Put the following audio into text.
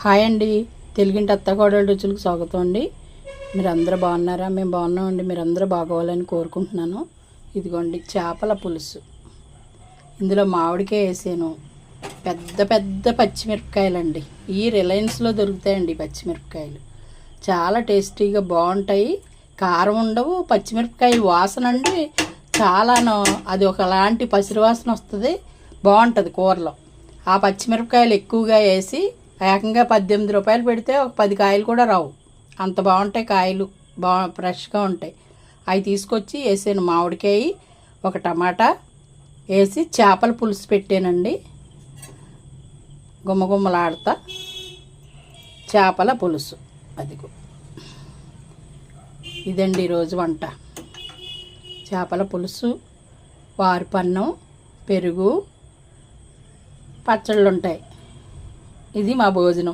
Hi అండి, తెలుగింటి అత్తకోడళ్ళ రుచులకు స్వాగతం అండి. మీరందరూ బాగున్నారా? మేము బాగున్నామండి. మీరందరూ బాగోవాలని కోరుకుంటున్నాను. ఇదిగోండి చేపల పులుసు. ఇందులో మామిడికాయ వేసాను. పెద్ద పెద్ద పచ్చిమిరపకాయలండి. ఈ రిలయన్స్లో దొరుకుతాయండి పచ్చిమిరపకాయలు. చాలా టేస్టీగా బాగుంటాయి. కారం ఉండవు. పచ్చిమిరపకాయ వాసన అండి చాలాను అది ఒకలాంటి పసిరివాసన వస్తుంది. బాగుంటుంది కూరలో. ఆ పచ్చిమిరపకాయలు ఎక్కువగా వేసి ఏకంగా 18 రూపాయలు పెడితే ఒక 10 కాయలు కూడా రావు. అంత బాగుంటాయి కాయలు. ఫ్రెష్గా ఉంటాయి. అవి తీసుకొచ్చి వేసాను. మామిడికాయ, ఒక టమాటా వేసి చేపల పులుసు పెట్టానండి. గుమ్మగుమ్మలాడతా చేపల పులుసు. అదిగో ఇదండి ఈరోజు వంట. చేపల పులుసు, వారుపన్నం, పెరుగు, పచ్చళ్ళు ఉంటాయి. ఇది మా భోజనం.